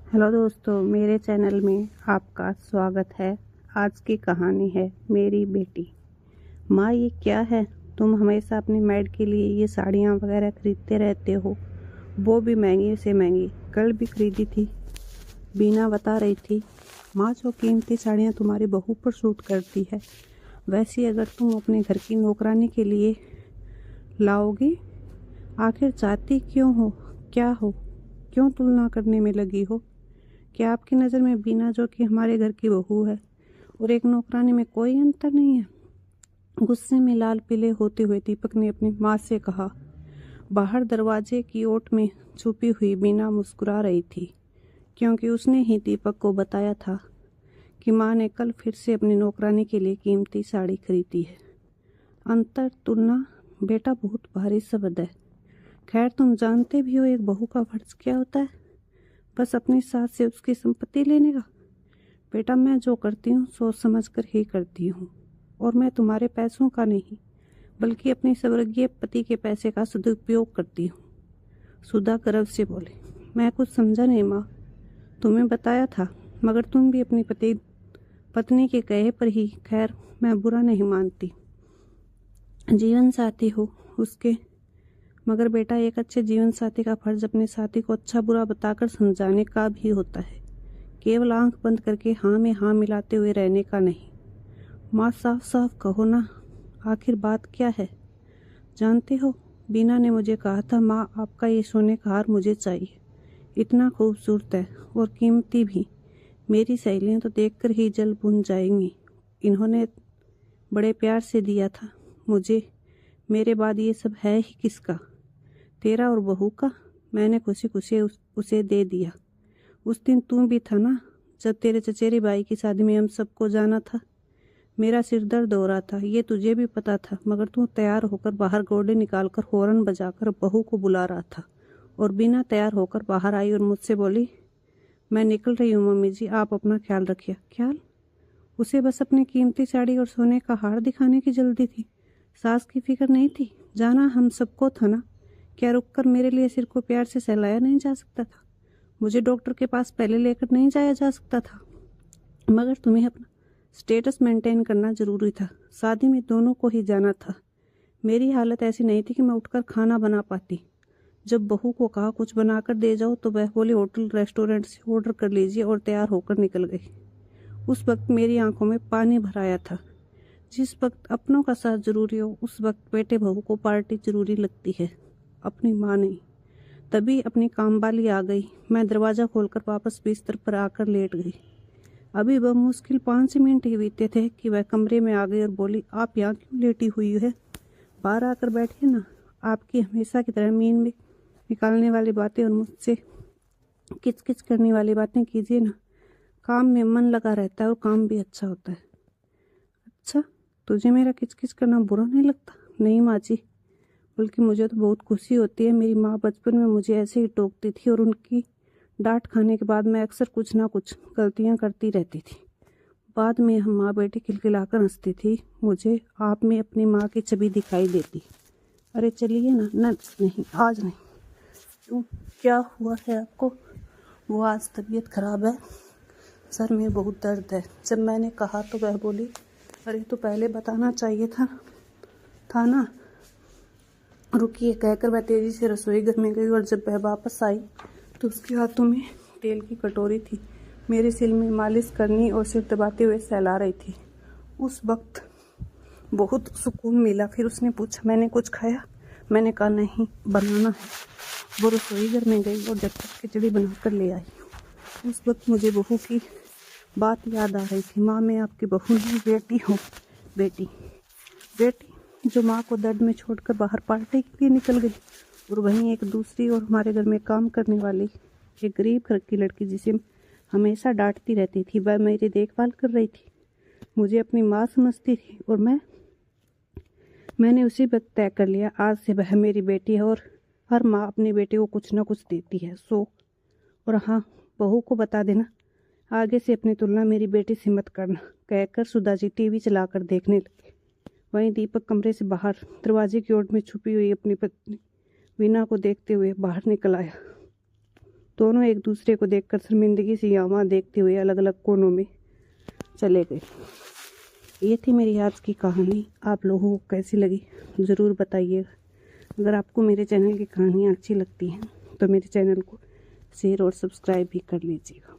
Hello दोस्तों, मेरे channel में आपका स्वागत है। आज की कहानी है मेरी बेटी। माँ, ये क्या है? तुम हमेशा अपनी मैड के लिए ये साड़ियाँ वगैरह खरीदते रहते हो, वो भी महंगी से महंगी। कल भी खरीदी थी। बीना बता रही थी, माँ जो कीमती साड़ियाँ तुम्हारी बहू पर सूट करती है, वैसी अगर तुम अपने घर की नौकरानी के लिए लाओगी, आखिर चाहती क्यों हो? क्या हो? क्यों तुलना करने में लगी हो? क्या आपकी नज़र में बीना जो कि हमारे घर की बहू है और एक नौकरानी में कोई अंतर नहीं है? गुस्से में लाल पीले होते हुए दीपक ने अपनी माँ से कहा। बाहर दरवाजे की ओट में छुपी हुई बीना मुस्कुरा रही थी, क्योंकि उसने ही दीपक को बताया था कि माँ ने कल फिर से अपनी नौकरानी के लिए कीमती साड़ी खरीदी है। अंतर, तुलना, बेटा बहुत भारी शब्द है। खैर, तुम जानते भी हो एक बहू का फर्ज क्या होता है? बस अपनी सास से उसकी संपत्ति लेने का। बेटा, मैं जो करती हूँ सोच समझ कर ही करती हूँ, और मैं तुम्हारे पैसों का नहीं बल्कि अपने स्वर्गीय पति के पैसे का सदुपयोग करती हूँ। सुधा गर्व से बोली। मैं कुछ समझा नहीं माँ, तुम्हें बताया था, मगर तुम भी अपनी पत्नी के कहे पर ही। खैर, मैं बुरा नहीं मानती, जीवन साथी हो उसके। मगर बेटा, एक अच्छे जीवन साथी का फर्ज अपने साथी को अच्छा बुरा बताकर समझाने का भी होता है, केवल आंख बंद करके हाँ में हाँ मिलाते हुए रहने का नहीं। माँ, साफ साफ कहो ना, आखिर बात क्या है? जानते हो, बीना ने मुझे कहा था, माँ आपका ये सोने का हार मुझे चाहिए, इतना खूबसूरत है और कीमती भी। मेरी सहेलियाँ तो देखकर ही जल भुन जाएंगी। इन्होंने बड़े प्यार से दिया था मुझे, मेरे बाद ये सब है ही किसका? तेरा और बहू का। मैंने खुशी खुशी उसे दे दिया। उस दिन तुम भी था ना, जब तेरे चचेरे भाई की शादी में हम सबको जाना था। मेरा सिर दर्द हो रहा था, ये तुझे भी पता था, मगर तू तैयार होकर बाहर घोड़े निकालकर हॉर्न बजाकर बहू को बुला रहा था, और बिना तैयार होकर बाहर आई और मुझसे बोली, मैं निकल रही हूँ मम्मी जी, आप अपना ख्याल रखिए। ख्याल? उसे बस अपनी कीमती साड़ी और सोने का हार दिखाने की जल्दी थी, सास की फिक्र नहीं थी। जाना हम सबको था ना, क्या रुककर मेरे लिए सिर को प्यार से सहलाया नहीं जा सकता था? मुझे डॉक्टर के पास पहले लेकर नहीं जाया जा सकता था? मगर तुम्हें अपना स्टेटस मेंटेन करना जरूरी था, शादी में दोनों को ही जाना था। मेरी हालत ऐसी नहीं थी कि मैं उठकर खाना बना पाती। जब बहू को कहा कुछ बनाकर दे जाओ, तो वह बोली होटल रेस्टोरेंट से ऑर्डर कर लीजिए, और तैयार होकर निकल गई। उस वक्त मेरी आंखों में पानी भर आया था। जिस वक्त अपनों का साथ जरूरी हो, उस वक्त बेटे बहू को पार्टी जरूरी लगती है, अपनी माँ नहीं। तभी अपनी कामवाली आ गई। मैं दरवाज़ा खोलकर वापस बिस्तर पर आकर लेट गई। अभी वह मुश्किल 5 मिनट ही बीते थे कि वह कमरे में आ गई और बोली, आप यहाँ क्यों लेटी हुई है? बाहर आकर बैठिए ना। आपकी हमेशा की तरह मीन में निकालने वाली बातें और मुझसे किचकिच करने वाली बातें कीजिए ना। काम में मन लगा रहता है और काम भी अच्छा होता है। अच्छा, तुझे मेरा किचकिच करना बुरा नहीं लगता? नहीं माँ जी, बल्कि मुझे तो बहुत खुशी होती है। मेरी माँ बचपन में मुझे ऐसे ही टोकती थी, और उनकी डांट खाने के बाद मैं अक्सर कुछ ना कुछ गलतियाँ करती रहती थी। बाद में हम माँ बेटी खिलखिलाकर हंसती थी। मुझे आप में अपनी माँ की छवि दिखाई देती। अरे चलिए ना। न नहीं, आज नहीं। क्यों, क्या हुआ है आपको? वो आज तबीयत खराब है, सर में बहुत दर्द है। जब मैंने कहा तो वह बोली, अरे तो पहले बताना चाहिए था ना। रुकिए, कहकर वह तेजी से रसोई घर में गई, और जब वह वापस आई तो उसके हाथों में तेल की कटोरी थी। मेरे सिर में मालिश करनी और सिर दबाते हुए सहला रही थी। उस वक्त बहुत सुकून मिला। फिर उसने पूछा, मैंने कुछ खाया? मैंने कहा, नहीं, बनाना है। वो रसोई घर में गई और जब तक खिचड़ी बनाकर ले आई। उस वक्त मुझे बहू की बात याद आ रही थी। माँ, मैं आपकी बहू नहीं, बेटी हूँ। बेटी जो माँ को दर्द में छोड़कर बाहर पार्टी के लिए निकल गई, और वहीं एक दूसरी और हमारे घर में काम करने वाली एक गरीब घर की लड़की, जिसे हमेशा डांटती रहती थी, वह मेरी देखभाल कर रही थी। मुझे अपनी माँ समझती थी, और मैंने उसी वक्त तय कर लिया, आज से वह मेरी बेटी है, और हर माँ अपनी बेटी को कुछ ना कुछ देती है। और हाँ, बहू को बता देना, आगे से अपनी तुलना मेरी बेटी से मत करना। कहकर सुधा जी टीवी चलाकर देखने लगे। वहीं दीपक कमरे से बाहर दरवाजे की ओर में छुपी हुई अपनी पत्नी वीना को देखते हुए बाहर निकल आया। दोनों एक दूसरे को देखकर शर्मिंदगी से यहाँ देखते हुए अलग अलग कोनों में चले गए। ये थी मेरी आज की कहानी। आप लोगों को कैसी लगी ज़रूर बताइएगा। अगर आपको मेरे चैनल की कहानियाँ अच्छी लगती हैं तो मेरे चैनल को शेयर और सब्सक्राइब भी कर लीजिएगा।